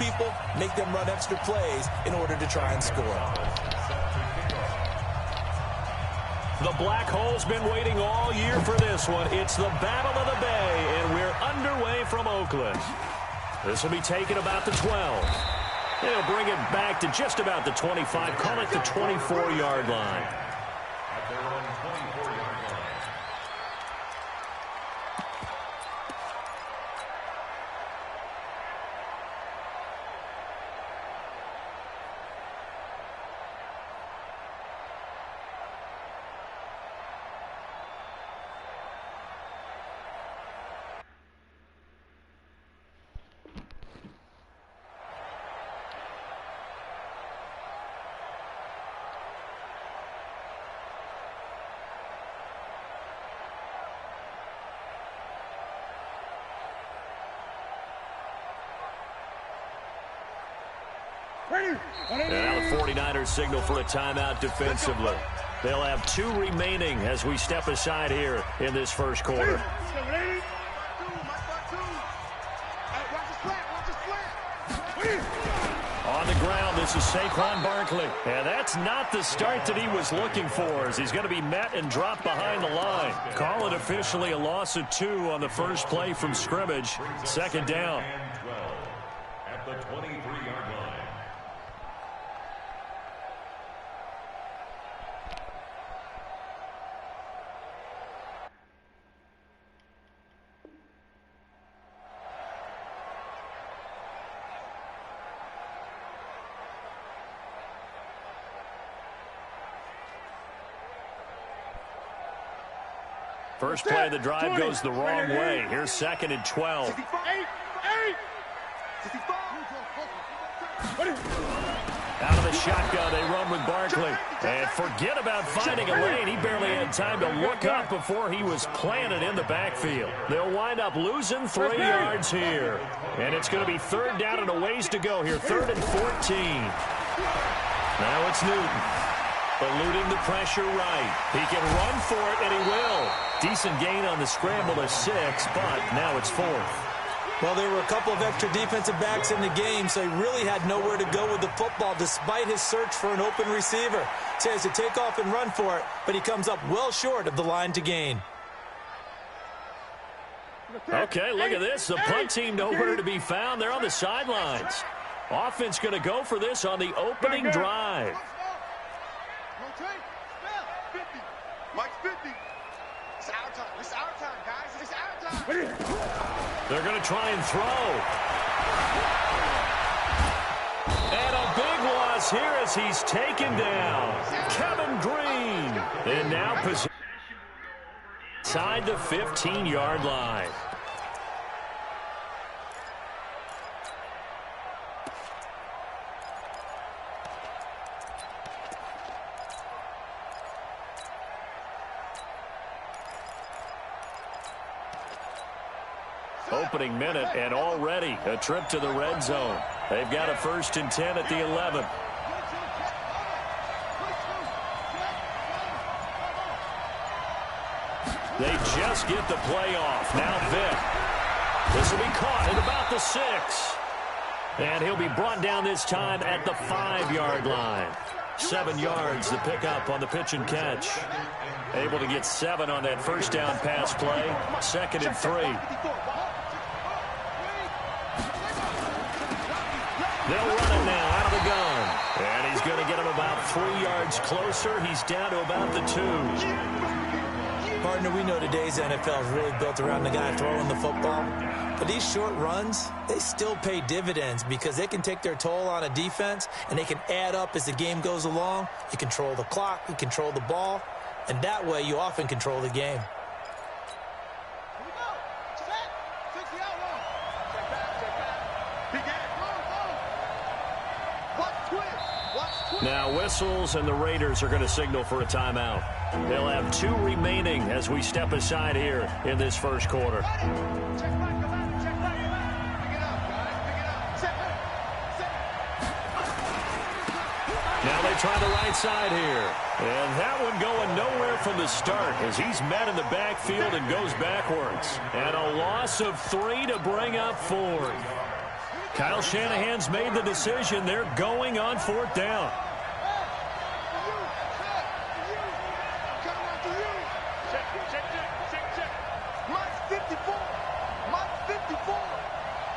people, make them run extra plays in order to try and score. The Black Hole's been waiting all year for this one. It's the Battle of the Bay, and we're underway from Oakland. This will be taken about the 12. They'll bring it back to just about the 25. Call it the 24-yard line. At their own 24-yard line. And now the 49ers signal for a timeout defensively. They'll have 2 remaining as we step aside here in this first quarter. On the ground, this is Saquon Barkley. And that's not the start that he was looking for, as he's going to be met and dropped behind the line. Call it officially a loss of 2 on the first play from scrimmage. Second down. At the 23-yard line. First play of the drive goes the wrong way. Here's 2nd and 12. Out of the shotgun, they run with Barkley. And forget about finding a lane. He barely had time to look up before he was planted in the backfield. They'll wind up losing 3 yards here. And it's going to be 3rd down and a ways to go here. 3rd and 14. Now it's Newton. Eluding the pressure right. He can run for it, and he will. Decent gain on the scramble to 6, but now it's 4th. Well, there were a couple of extra defensive backs in the game, so he really had nowhere to go with the football despite his search for an open receiver. So he has to take off and run for it, but he comes up well short of the line to gain. Okay, look at this. The punt team nowhere to be found. They're on the sidelines. Offense going to go for this on the opening drive. Mike's 50. It's our time. It's our time, guys. It's our time. They're going to try and throw. And a big loss here as he's taken down. Kevin Green. And now possession inside the 15-yard line. Opening minute, and already a trip to the red zone. They've got a 1st and 10 at the 11. They just get the play off. Now Vick. This will be caught at about the 6. And he'll be brought down this time at the 5-yard line. 7 yards to pick up on the pitch and catch. Able to get 7 on that first down pass play. 2nd and 3. They'll run it now out of the gun. And he's going to get him about 3 yards closer. He's down to about the 2. Partner, we know today's NFL is really built around the guy throwing the football. But these short runs, they still pay dividends because they can take their toll on a defense, and they can add up as the game goes along. You control the clock, you control the ball, and that way you often control the game. Now whistles, and the Raiders are going to signal for a timeout. They'll have 2 remaining as we step aside here in this first quarter. Now they try the right side here. And that one going nowhere from the start as he's met in the backfield and goes backwards. And a loss of 3 to bring up 4. Kyle Shanahan's made the decision. They're going on 4th down.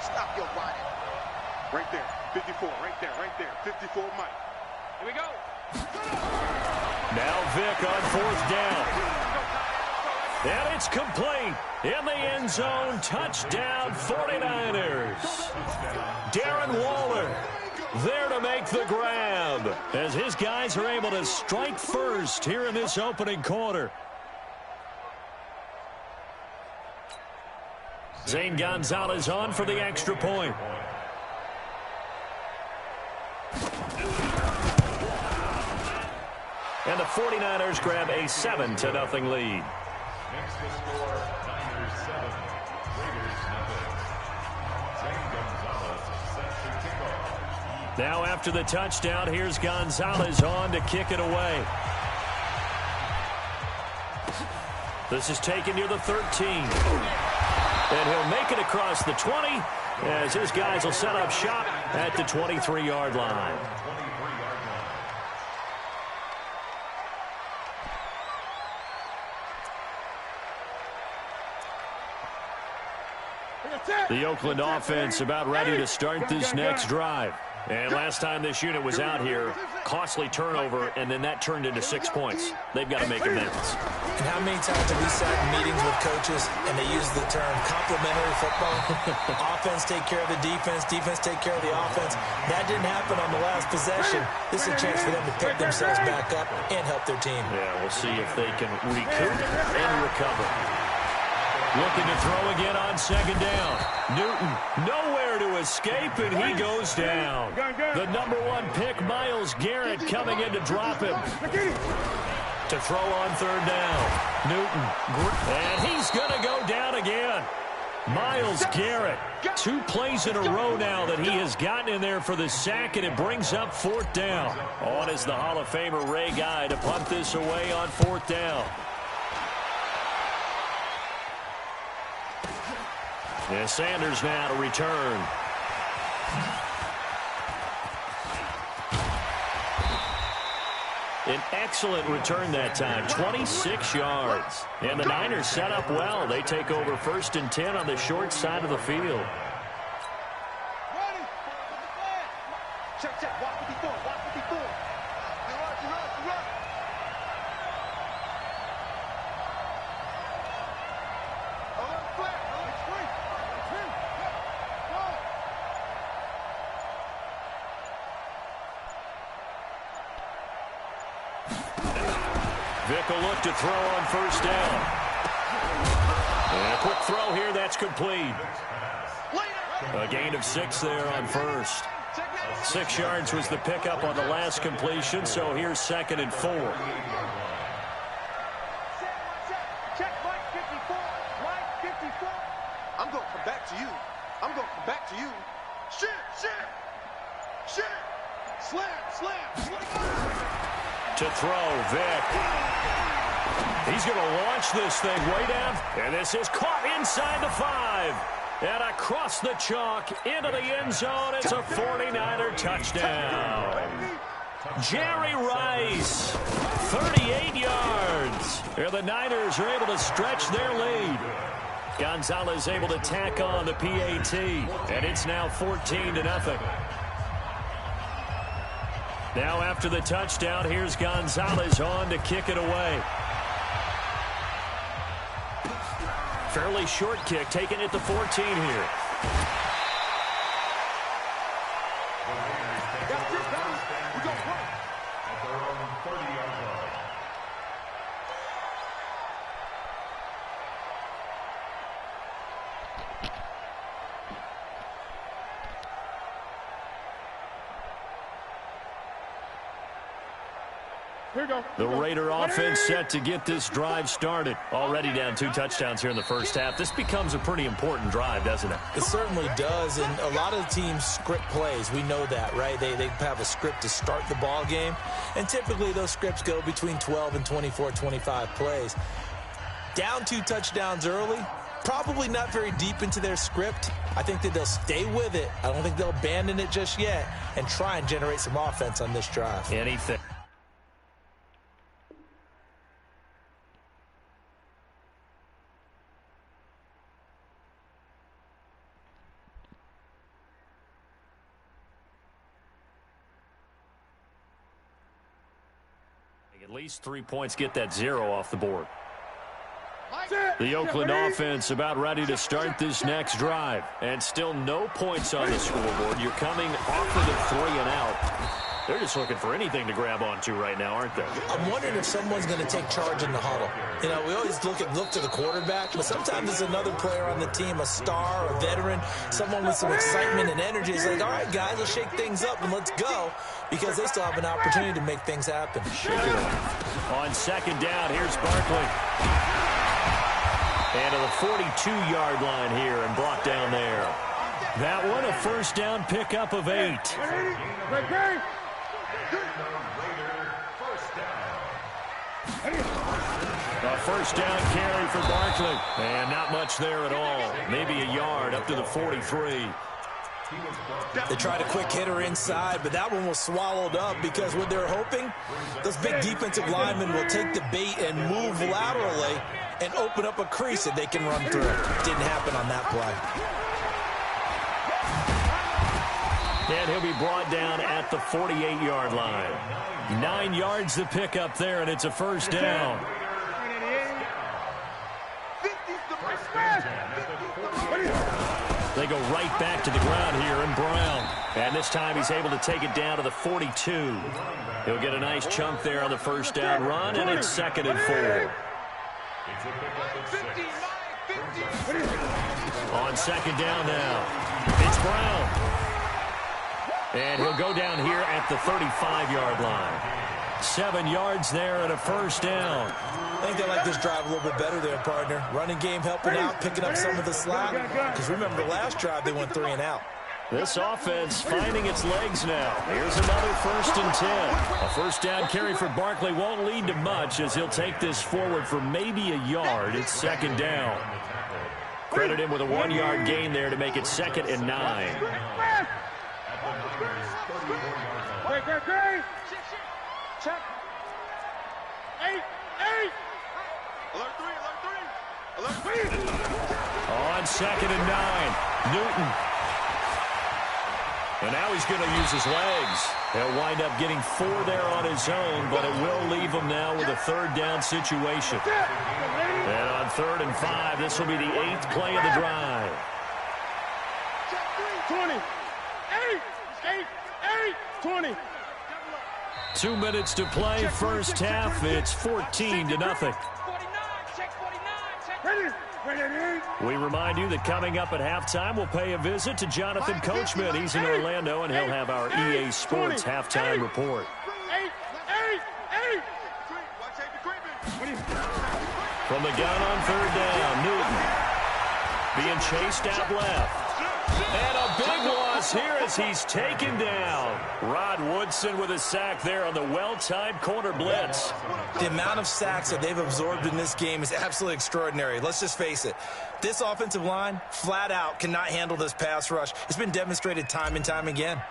Stop your body. Right there. 54. Right there. Right there. 54, Mike. Here we go. Now Vic on 4th down. And it's complete. In the end zone, touchdown 49ers. Darren Waller there to make the grab as his guys are able to strike first here in this opening quarter. Zane Gonzalez on for the extra point. And the 49ers grab a 7-0 lead. Next to score, Niners 7, Raiders 0. Zane Gonzalez set to kick off. Now after the touchdown, here's Gonzalez on to kick it away. This is taken near the 13. And he'll make it across the 20 as his guys will set up shop at the 23-yard line. The Oakland offense about ready to start this next drive. And last time this unit was out here, costly turnover, and then that turned into 6 points. They've got to make amends. And how many times have we sat in meetings with coaches and they use the term complementary football? Offense take care of the defense, defense take care of the offense. That didn't happen on the last possession. This is a chance for them to pick themselves back up and help their team. Yeah, we'll see if they can recoup and recover. Looking to throw again on 2nd down. Newton nowhere to escape, and he goes down. The #1 pick, Myles Garrett, coming in to drop him. To throw on 3rd down. Newton, and he's going to go down again. Myles Garrett, 2 plays in a row now that he has gotten in there for the sack, and it brings up 4th down. On is the Hall of Famer Ray Guy to punt this away on 4th down. And Sanders now to return. An excellent return that time, 26 yards. And the Niners set up well. They take over 1st and 10 on the short side of the field. Check, check. Walk 54. Walk 54. You're right. Vic will look to throw on 1st down. And a quick throw here, that's complete. A gain of 6 there on 1st. 6 yards was the pickup on the last completion, so here's 2nd and 4. Check, Mike 54. Mike 54. I'm going to come back to you. I'm going to come back to you. Shit. Slam. To throw, Vic. He's going to launch this thing way down. And this is caught inside the 5. And across the chalk into the end zone. It's a 49er touchdown. Jerry Rice, 38 yards. And the Niners are able to stretch their lead. Gonzalez able to tack on the PAT. And it's now 14-0. Now after the touchdown, here's Gonzalez on to kick it away. Fairly short kick, taken at the 14 here. The Raider offense set to get this drive started. Already down 2 touchdowns here in the first half. This becomes a pretty important drive, doesn't it? It certainly does, and a lot of teams script plays. We know that, right? They have a script to start the ball game, and typically those scripts go between 12 and 24, 25 plays. Down 2 touchdowns early, probably not very deep into their script. I think that they'll stay with it. I don't think they'll abandon it just yet and try and generate some offense on this drive. Anything. At least 3 points, get that 0 off the board. The Oakland offense about ready to start this next drive. And still no points on the scoreboard. You're coming off of the 3 and out. They're just looking for anything to grab onto right now, aren't they? I'm wondering if someone's going to take charge in the huddle. You know, we always look to the quarterback, but sometimes it's another player on the team, a star, a veteran, someone with some excitement and energy. It's like, all right, guys, let's shake things up and let's go, because they still have an opportunity to make things happen. On second down, here's Barkley. And to the 42-yard line here and brought down there. That one, a first down pickup of 8. A first down carry for Barkley. And not much there at all. Maybe a yard up to the 43. They tried a quick hitter inside, but that one was swallowed up because what they're hoping, those big defensive linemen will take the bait and move laterally and open up a crease that they can run through. Didn't happen on that play. And he'll be brought down at the 48-yard line. 9 yards to pick up there, and it's a first down. They go right back to the ground here in Brown. And this time he's able to take it down to the 42. He'll get a nice chunk there on the first down run, and it's 2nd and 4. On second down now, it's Brown. And he'll go down here at the 35-yard line. 7 yards there and a first down. I think they like this drive a little bit better there, partner. Running game helping out, picking up some of the slack. Because remember, the last drive they went 3 and out. This offense finding its legs now. Here's another 1st and 10. A first down carry for Barkley won't lead to much as he'll take this forward for maybe a yard. It's 2nd down. Credit him with a 1-yard gain there to make it 2nd and 9. Check. 8. Alert 3. On 2nd and 9, Newton. And now he's going to use his legs. He'll wind up getting 4 there on his own, but it will leave him now with a 3rd down situation. And on 3rd and 5, this will be the 8th play of the drive. 20. 2 minutes to play, first half. It's 14-0. We remind you that coming up at halftime, we'll pay a visit to Jonathan Coachman. He's in Orlando, and he'll have our EA Sports halftime report. From the gun on 3rd down, Newton being chased out left. And a big loss here as he's taken down. Rod Woodson with a sack there on the well-timed corner blitz. The amount of sacks that they've absorbed in this game is absolutely extraordinary. Let's just face it. This offensive line, flat out, cannot handle this pass rush. It's been demonstrated time and time again.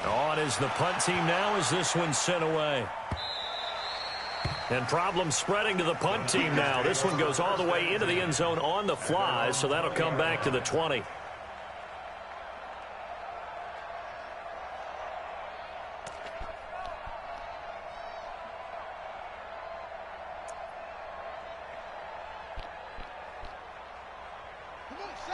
On is the punt team now as this one's sent away. And problems spreading to the punt team now. This one goes all the way into the end zone on the fly, so that'll come back to the 20.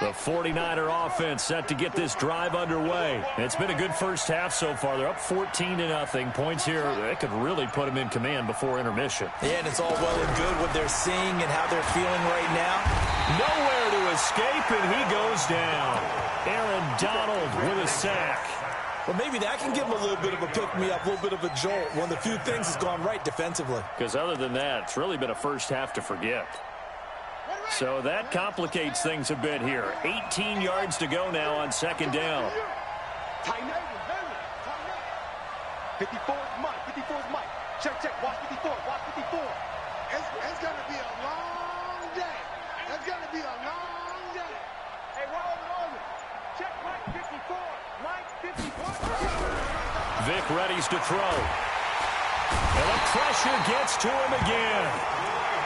The 49er offense set to get this drive underway. It's been a good first half so far. They're up 14-0. Points here, that could really put them in command before intermission. Yeah, and it's all well and good what they're seeing and how they're feeling right now. Nowhere to escape, and he goes down. Aaron Donald with a sack. Well, maybe that can give them a little bit of a pick-me-up, a little bit of a jolt. One of the few things has gone right defensively. Because other than that, it's really been a first half to forget. So that complicates things a bit here. 18 yards to go now on 2nd down. 54 is Mike. 54 is Mike. Check. Watch 54. It's going to be a long day. It's going to be a long day. Hey, roll. Check Mike 54. Mike 54. Vic readies to throw. And the pressure gets to him again.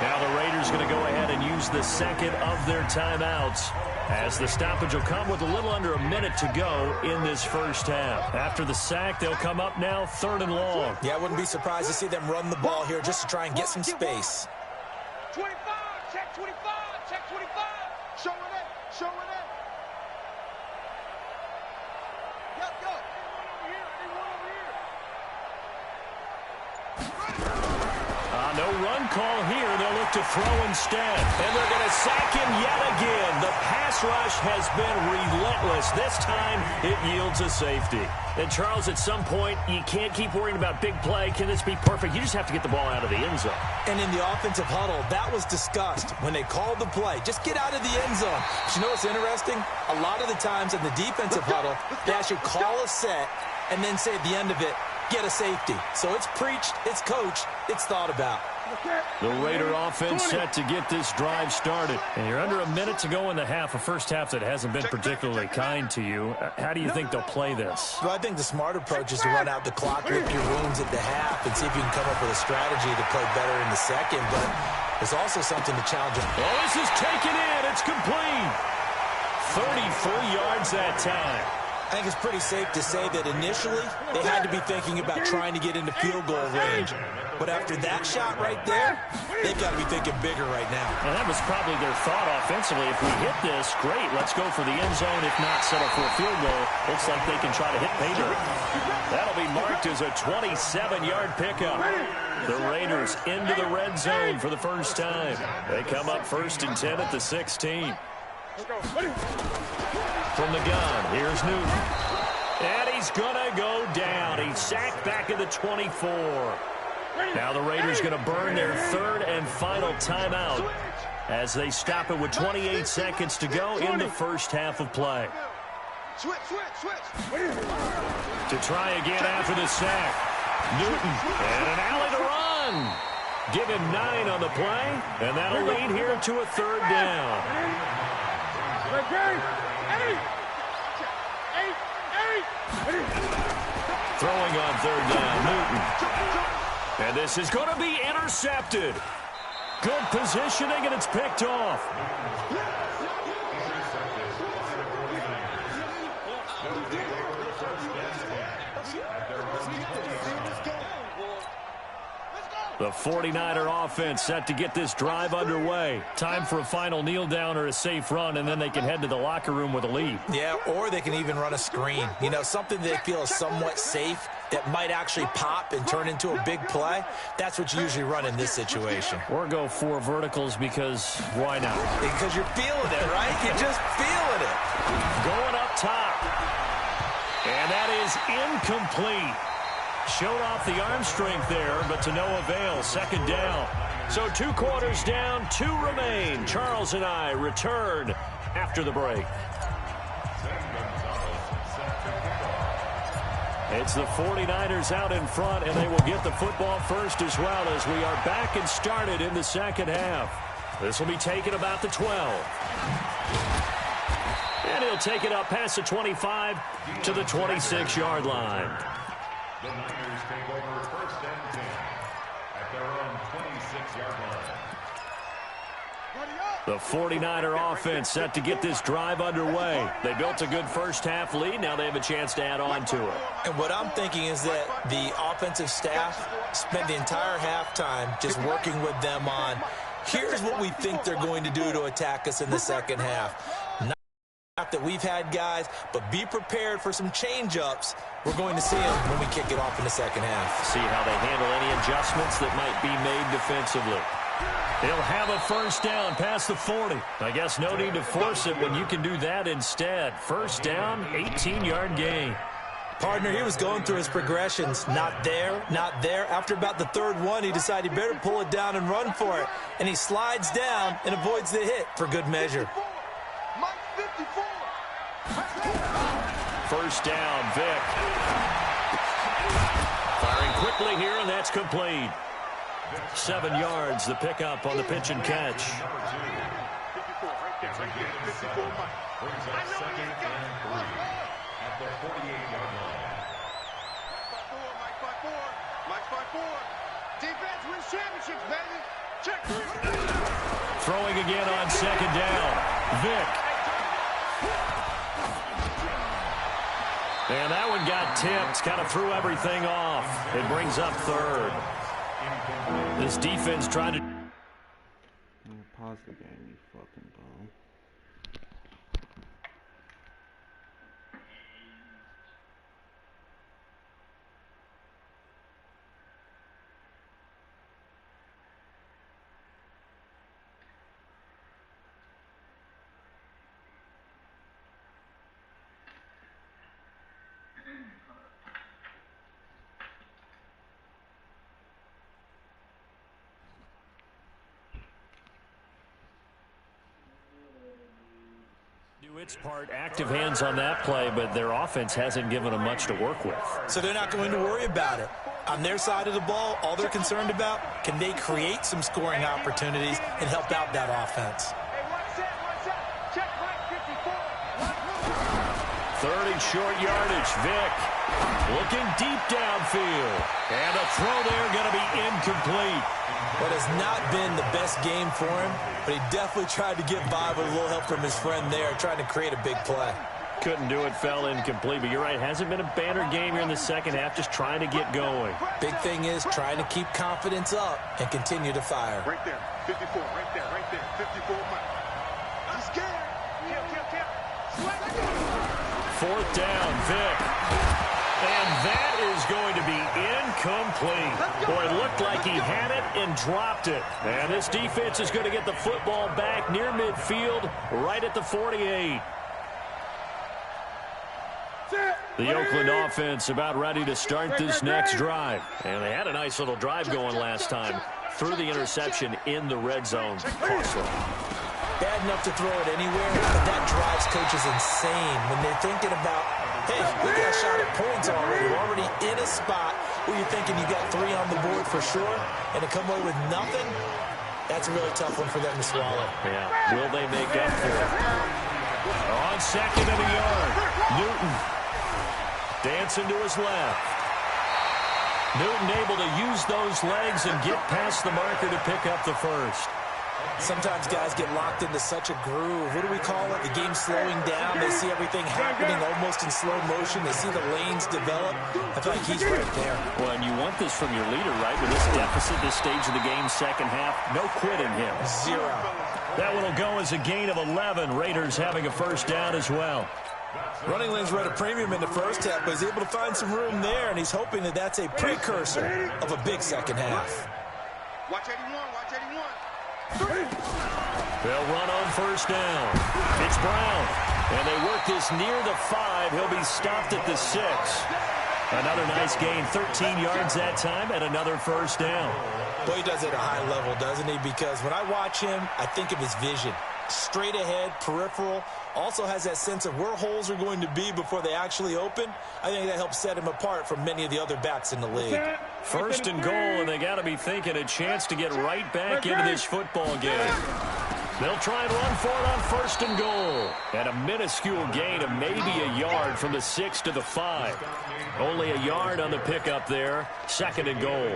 Now the Raiders going to go ahead and use the second of their timeouts, as the stoppage will come with a little under a minute to go in this first half. After the sack, they'll come up now 3rd and long. Yeah, I wouldn't be surprised to see them run the ball here just to try and get some space. 25, check 25, check 25. Showing it. Go. Anyone over here. No run call here. They'll look to throw instead. And they're going to sack him yet again. The pass rush has been relentless. This time, it yields a safety. And, Charles, at some point, you can't keep worrying about big play. Can this be perfect? You just have to get the ball out of the end zone. And in the offensive huddle, that was discussed when they called the play. Just get out of the end zone. But you know what's interesting? A lot of the times in the defensive huddle, they actually call a set and then say at the end of it, get a safety. So it's preached, it's coached, it's thought about. The Raider offense set to get this drive started. And you're under a minute to go in the half, a first half that hasn't been particularly kind to you. How do you think they'll play this? Well, I think the smart approach is to run out the clock, lick your wounds at the half, and see if you can come up with a strategy to play better in the second. But there's also something to challenge them. Oh, this is taken in. It's complete. 33 yards that time. I think it's pretty safe to say that initially they had to be thinking about trying to get into field goal range. But after that shot right there, they've got to be thinking bigger right now. And that was probably their thought offensively. If we hit this, great. Let's go for the end zone. If not, settle for a field goal. Looks like they can try to hit pay dirt. That'll be marked as a 27-yard pickup. The Raiders into the red zone for the first time. They come up 1st and 10 at the 16. From the gun, here's Newton. And he's going to go down. He's sacked back at the 24. Now the Raiders going to burn their 3rd and final timeout as they stop it with 28 seconds to go in the first half of play. Switch. To try again after the sack. Newton and an alley to run. Give him 9 on the play, and that'll lead here to a 3rd down. Throwing on 3rd down, Newton. And this is going to be intercepted. Good positioning, and it's picked off. The 49er offense set to get this drive underway. Time for a final kneel down or a safe run, and then they can head to the locker room with a lead. Yeah, or they can even run a screen. You know, something they feel is somewhat safe that might actually pop and turn into a big play. That's what you usually run in this situation. Or go 4 verticals because why not? Because you're feeling it, right? You're just feeling it. Going up top. And that is incomplete. Showed off the arm strength there, but to no avail. 2nd down. So 2 quarters down, 2 remain. Charles and I return after the break. It's the 49ers out in front, and they will get the football first as well as we are back and started in the second half. This will be taken about the 12. And he'll take it up past the 25 to the 26-yard line. The Niners take over 1st and 10 at their own 26-yard line. The 49er offense set to get this drive underway. They built a good first half lead. Now they have a chance to add on to it. And what I'm thinking is that the offensive staff spent the entire halftime just working with them on, here's what we think they're going to do to attack us in the second half. Not that we've had guys, but be prepared for some change-ups. We're going to see them when we kick it off in the second half. See how they handle any adjustments that might be made defensively. He'll have a first down past the 40. I guess no need to force it when you can do that instead. First down, 18-yard gain. Partner, he was going through his progressions. Not there, not there. After about the 3rd one, he decided he better pull it down and run for it. And he slides down and avoids the hit for good measure. Mike 54. First down, Vic. Firing quickly here, and that's complete. 7 yards, the pickup on the pitch and catch. 54, right there, 54, Mike. Brings up 2nd and 3 at the 48-yard line. Mike 5-4. Defense wins championships, baby. Check. Throwing again on 2nd down. Vick. And that one got tipped, kind of threw everything off. It brings up 3rd. This defense trying to... Pause the game, you fucking bum. Do its part, active hands on that play, but their offense hasn't given them much to work with. So they're not going to worry about it. On their side of the ball, all they're concerned about, can they create some scoring opportunities and help out that offense? Hey, one set. Check, Mike 54. 3rd and short yardage. Vick looking deep downfield. And the throw there going to be incomplete. What has not been the best game for him, but he definitely tried to get by with a little help from his friend there, trying to create a big play. Couldn't do it, fell incomplete. But you're right, hasn't been a banner game here in the second half, just trying to get going. Big thing is trying to keep confidence up and continue to fire. Right there, 54, right there, 54, Mike. I'm scared. Kill. 4th down, Vick. And that is going to be incomplete. Boy, it looked like he had it and dropped it. And this defense is going to get the football back near midfield, right at the 48. The Oakland offense about ready to start this next drive. And they had a nice little drive going last time. Threw the interception in the red zone. Costly. Bad enough to throw it anywhere, but that drives coaches insane when they're thinking about, hey, we got a shot at points already. We're already in a spot where you're thinking you got 3 on the board for sure, and to come away with nothing, that's a really tough one for them to swallow. Yeah, will they make up for it? On 2nd and a yard, Newton dancing to his left. Newton able to use those legs and get past the marker to pick up the 1st. Sometimes guys get locked into such a groove. What do we call it? The game's slowing down. They see everything happening almost in slow motion. They see the lanes develop. I feel like he's right there. Well, and you want this from your leader, right? With this deficit, this stage of the game, second half, no quit in him. 0. That one will go as a gain of 11. Raiders having a 1st down as well. Running lanes were at a premium in the first half, but he's able to find some room there, and he's hoping that that's a precursor of a big second half. Watch 81. They'll run on 1st down. It's Brown. And they work this near the 5. He'll be stopped at the 6. Another nice gain, 13 yards that time, and another 1st down. Boy, he does it at a high level, doesn't he? Because when I watch him, I think of his vision. Straight ahead, peripheral. Also has that sense of where holes are going to be before they actually open. I think that helps set him apart from many of the other backs in the league. 1st and goal, and they got to be thinking a chance to get right back into this football game. They'll try and run for it on 1st and goal. And a minuscule gain of maybe a yard from the 6 to the 5. Only a yard on the pickup there. 2nd and goal.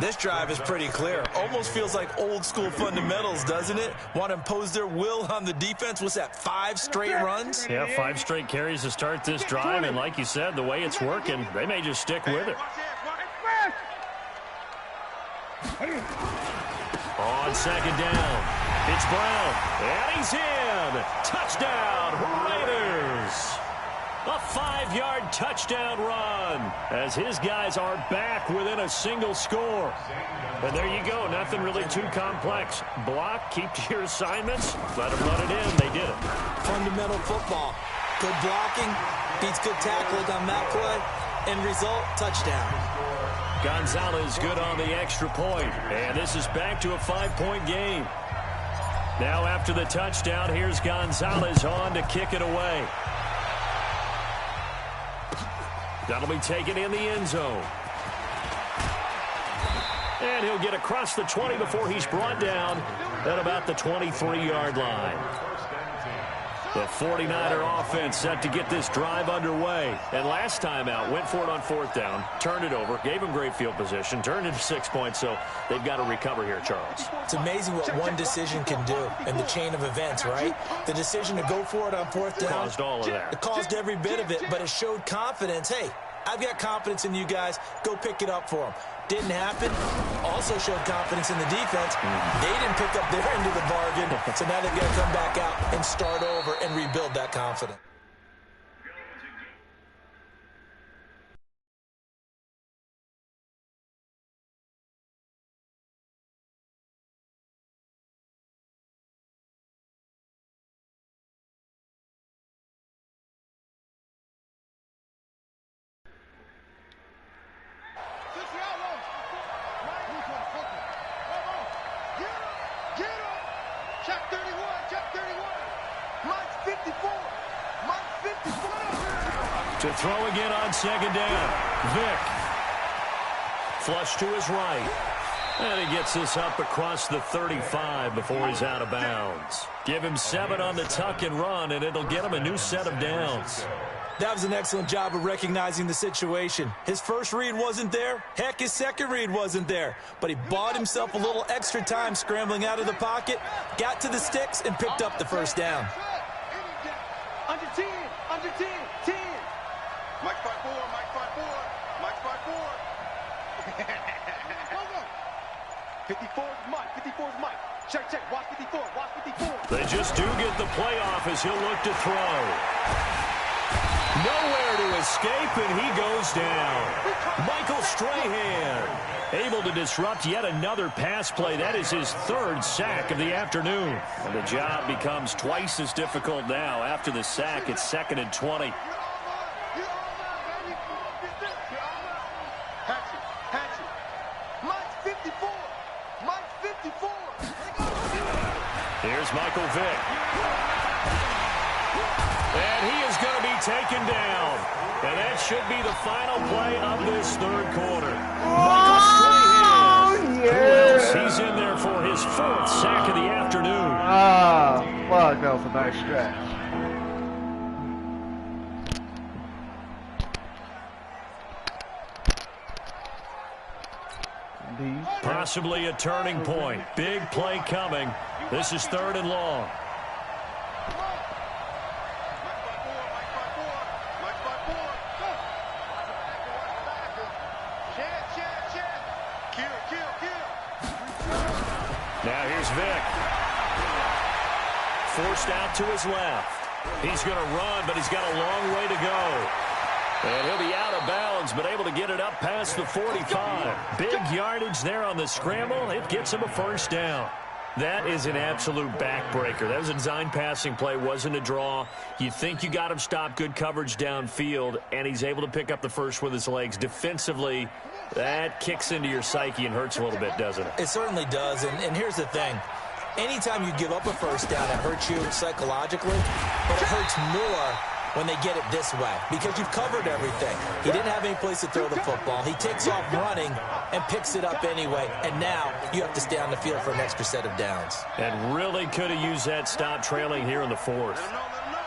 This drive is pretty clear. Almost feels like old school fundamentals, doesn't it? Want to impose their will on the defense. What's that, 5 straight runs? Yeah, 5 straight carries to start this drive. And like you said, the way it's working, they may just stick with it. On 2nd down, it's Brown. And he's in. Touchdown, Raiders. A 5-yard touchdown run as his guys are back within a single score. And there you go. Nothing really too complex. Block, keep to your assignments, let them run it in. They did it. Fundamental football. Good blocking, beats good tackling on that play. End result, touchdown. Gonzalez good on the extra point. And this is back to a 5-point game. Now after the touchdown, here's Gonzalez on to kick it away. That'll be taken in the end zone. And he'll get across the 20 before he's brought down at about the 23-yard line. The 49er offense set to get this drive underway. And last time out, went for it on 4th down, turned it over, gave him great field position, turned it to 6 points, so they've got to recover here, Charles. It's amazing what one decision can do in the chain of events, right? The decision to go for it on 4th down. Caused all of that. It caused every bit of it, but it showed confidence. Hey, I've got confidence in you guys. Go pick it up for them. Didn't happen. Also showed confidence in the defense. They didn't pick up their end of the bargain, so now they've got to come back out and start over and rebuild that confidence. To throw again on 2nd down. Vick. Flush to his right. And he gets this up across the 35 before he's out of bounds. Give him 7 on the tuck and run, and it'll get him a new set of downs. That was an excellent job of recognizing the situation. His first read wasn't there. Heck, his second read wasn't there. But he bought himself a little extra time scrambling out of the pocket, got to the sticks, and picked up the first down. Under 10, under 10, 10. Mike 5-4, Mike 5-4, Mike 5-4. Go, go. 54 is Mike, 54 is Mike. Check, check, watch 54, watch 54. They just do get the playoff as he'll look to throw. Nowhere to escape, and he goes down. Michael Strahan able to disrupt yet another pass play. That is his 3rd sack of the afternoon. And the job becomes twice as difficult now. After the sack, it's 2nd and 20. Here's Michael Vick. And he is going to be taken down. And that should be the final play of this 3rd quarter. Michael Strahan. Yeah. Who else? He's in there for his 4th sack of the afternoon. Ah, fuck, that was a nice stretch. Possibly a turning point. Big play coming. This is 3rd and long. Now here's Vick. Forced out to his left. He's going to run, but he's got a long way to go. And he'll be out of bounds, but able to get it up past the 45. Big yardage there on the scramble. It gets him a 1st down. That is an absolute backbreaker. That was a design passing play, wasn't a draw. You think you got him stopped, good coverage downfield, and he's able to pick up the first with his legs. Defensively, that kicks into your psyche and hurts a little bit, doesn't it? It certainly does, and here's the thing. Anytime you give up a 1st down, it hurts you psychologically, but it hurts more when they get it this way because you've covered everything. He didn't have any place to throw the football. He takes off running and picks it up anyway, and now you have to stay on the field for an extra set of downs. And really could have used that stop trailing here in the 4th. Let him know, let him know.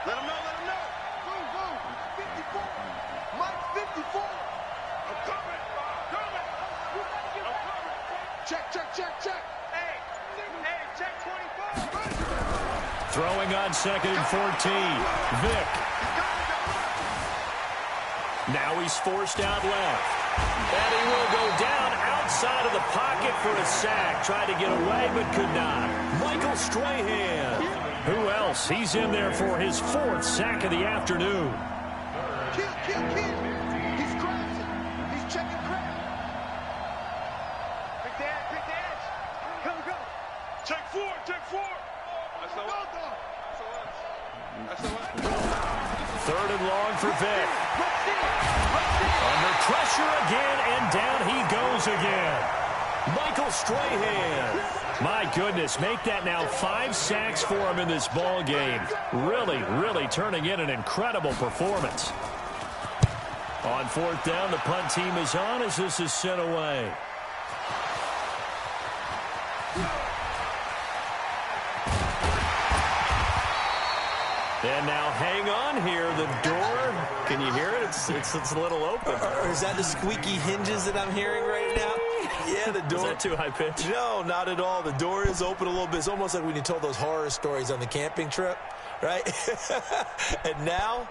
Let him know, let him know. Go, go. 54. Mike 54. I'm coming. Check, check, check, check. Hey, check 24. Throwing on 2nd and 14. Vick. Now he's forced out left. And he will go down outside of the pocket for a sack. Tried to get away, but could not. Michael Strahan. Who else? He's in there for his 4th sack of the afternoon. Kill. He's crashing. He's checking crack. Big dash. Go. Check 4. That's the one. 3rd and long for Vick. Under pressure again, and down he goes again. Michael Strahan. My goodness, make that now 5 sacks for him in this ball game. Really turning in an incredible performance. On 4th down, the punt team is on as this is sent away. And now hang on here. The door, can you hear it? It's a little open. Or is that the squeaky hinges that I'm hearing right now? Yeah, the door. Is that too high pitch? No, not at all. The door is open a little bit. It's almost like when you told those horror stories on the camping trip, right? And now,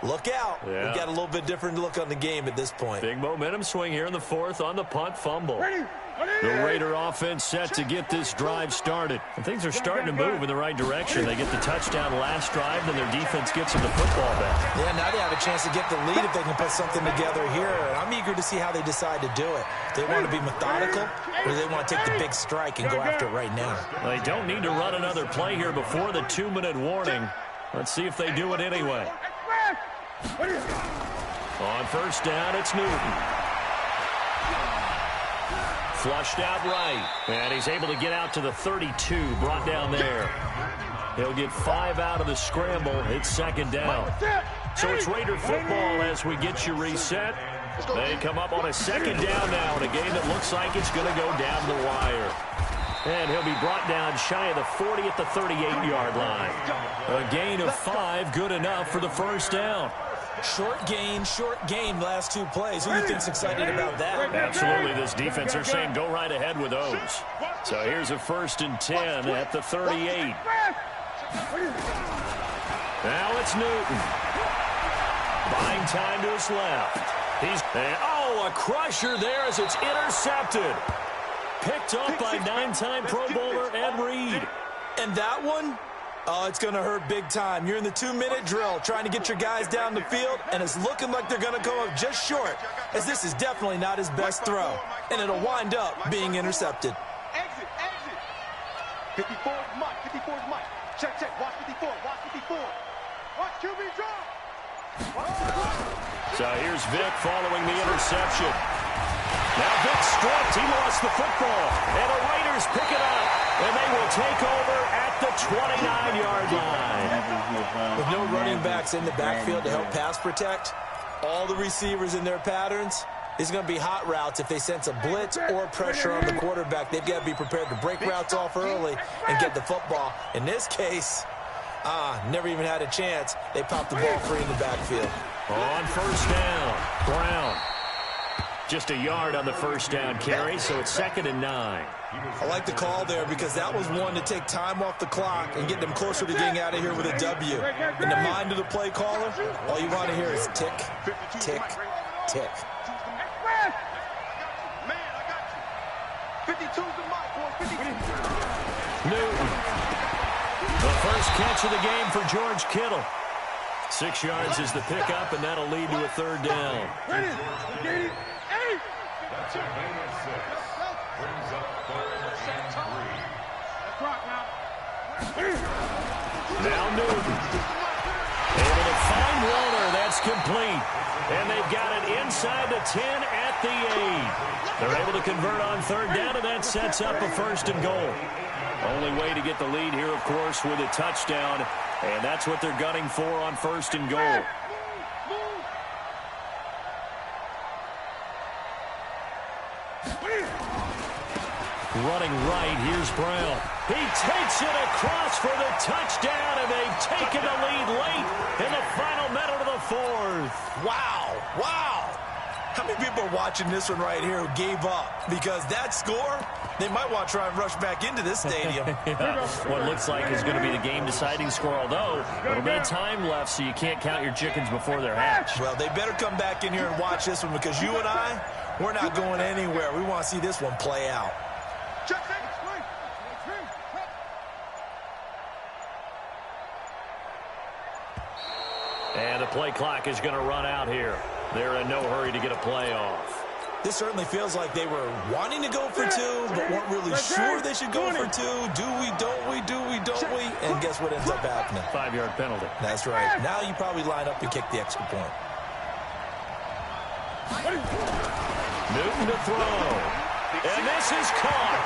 look out. Yeah. We've got a little bit different look on the game at this point. Big momentum swing here in the fourth on the punt fumble. The Raider offense set to get this drive started. And things are starting to move in the right direction. They get the touchdown last drive, then their defense gets them the football back. Yeah, now they have a chance to get the lead if they can put something together here. And I'm eager to see how they decide to do it. Do they want to be methodical, or do they want to take the big strike and go after it right now? They don't need to run another play here before the 2-minute warning. Let's see if they do it anyway. On first down, it's Newton. Flushed out right. And he's able to get out to the 32, brought down there. He'll get 5 out of the scramble. It's second down. So it's Raider football as we get you reset. They come up on a second down now in a game that looks like it's going to go down the wire. And he'll be brought down shy of the 40 at the 38-yard line. A gain of 5, good enough for the first down. Short game, last 2 plays. Who do you think's excited about that? Absolutely, this defense are saying go right ahead with those. So here's a 1st and 10 at the 38. Now it's Newton. Buying time to his left. A crusher there as it's intercepted. Picked up by 9-time Pro Bowler Ed Reed. And that one? Oh, it's going to hurt big time. You're in the 2-minute drill trying to get your guys down the field, and it's looking like they're going to come up just short, as this is definitely not his best throw, and it'll wind up being intercepted. Exit. 54 is Mike. 54 is Mike. Check. Watch 54. Watch QB drop. So here's Vic following the interception. Now Vic stripped. He lost the football, and the Raiders pick it up, and they will take over at the 29-yard line. With no running backs in the backfield to help pass protect, all the receivers in their patterns, it's going to be hot routes. If they sense a blitz or pressure on the quarterback, they've got to be prepared to break routes off early and get the football. In this case, never even had a chance. They popped the ball free in the backfield. On first down, Brown. Just a yard on the first down carry, so it's 2nd and 9. I like the call there because that was one to take time off the clock and get them closer to getting out of here with a W. In the mind of the play caller, all you want to hear is tick, tick, tick. Man, I got you. 52's the mic, boy. 52. Newton. The first catch of the game for George Kittle. 6 yards is the pickup, and that'll lead to a 3rd down. That's a gain of 6. Brings up 3rd and 3. Now Newton. Able to find Warner. That's complete. And they've got it inside the 10 at the 8. They're able to convert on 3rd down, and that sets up a 1st and goal. Only way to get the lead here, of course, with a touchdown. And that's what they're gunning for on 1st and goal. Running right, here's Brown. He takes it across for the touchdown, and they've taken the lead late in the final minute of the 4th. Wow. How many people are watching this one right here who gave up? Because that score, they might want to try and rush back into this stadium. Yeah. What looks like is going to be the game-deciding score, although a little bit of time left, so you can't count your chickens before they're hatched. Well, they better come back in here and watch this one because you and I, we're not going anywhere. We want to see this one play out. And the play clock is going to run out here. They're in no hurry to get a play off. This certainly feels like they were wanting to go for 2, but weren't really sure they should go for 2. Do we, don't we, do we, don't we? And guess what ends up happening? 5-yard penalty. That's right. Now you probably line up and kick the extra point. Newton to throw. And this is caught.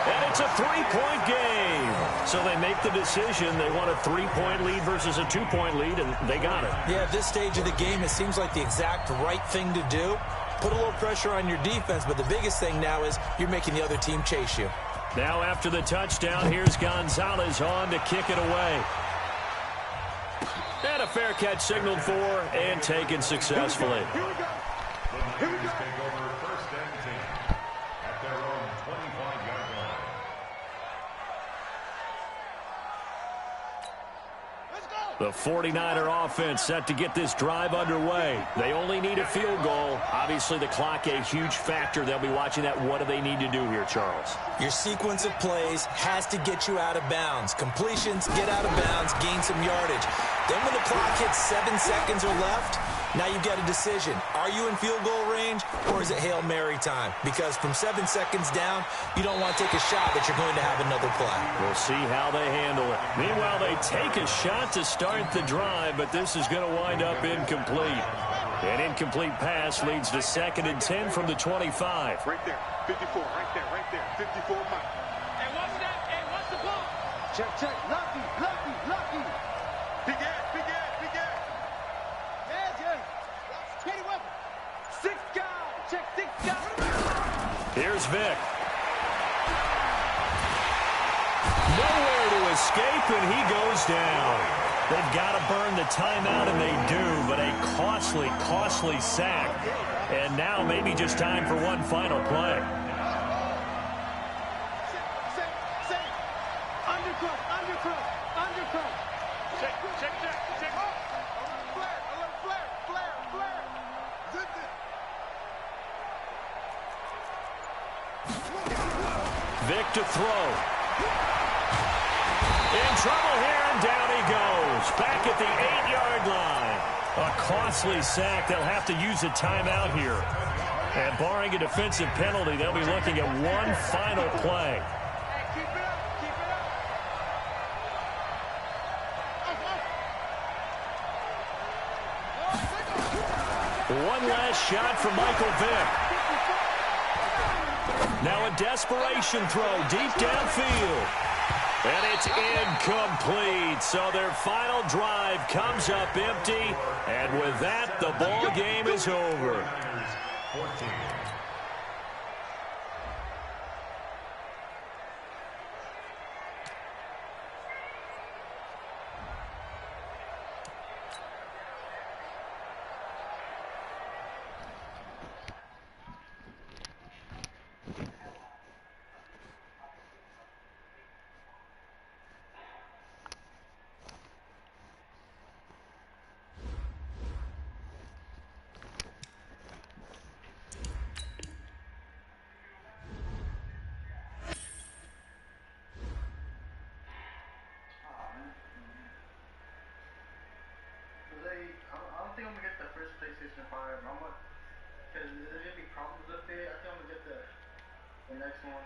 And it's a 3-point game. So they make the decision. They want a 3-point lead versus a 2-point lead, and they got it. Yeah, at this stage of the game, it seems like the exact right thing to do. Put a little pressure on your defense, but the biggest thing now is you're making the other team chase you. Now after the touchdown, here's Gonzalez on to kick it away. And a fair catch signaled for and taken successfully. The Niners take over first and 10 at their own 25-yard line. The 49er offense set to get this drive underway. They only need a field goal. Obviously, the clock a huge factor. They'll be watching that. What do they need to do here, Charles? Your sequence of plays has to get you out of bounds. Completions, get out of bounds, gain some yardage. Then when the clock hits 7 seconds or left, now you've got a decision. Are you in field goal range or is it Hail Mary time? Because from 7 seconds down, you don't want to take a shot that you're going to have another play. We'll see how they handle it. Meanwhile, they take a shot to start the drive, but this is going to wind up incomplete. An incomplete pass leads to 2nd and 10 from the 25. Right there. 54. Right there. 54 Mike. Hey, watch that. Hey, watch the ball. Check. Lucky. Big ass. Yeah. Steady weapon. 6 guys. Check 6 guys. Here's Vic. Nowhere to escape, and he goes down. They've got to burn the timeout, and they do, but a costly sack. And now maybe just time for one final play. Undercut. Check. Flare. Zip it. Vic to throw. In trouble here, and down he goes. Back at the 8-yard line. A costly sack. They'll have to use a timeout here. And barring a defensive penalty, they'll be looking at one final play. Keep it up. One last shot from Michael Vick. Now a desperation throw deep downfield. And it's incomplete. So their final drive comes up empty. And with that, the ball game is over. Niners 14. I don't think I'm gonna get the first PlayStation 5. Because there's gonna be problems with it. I think I'm gonna get the next one.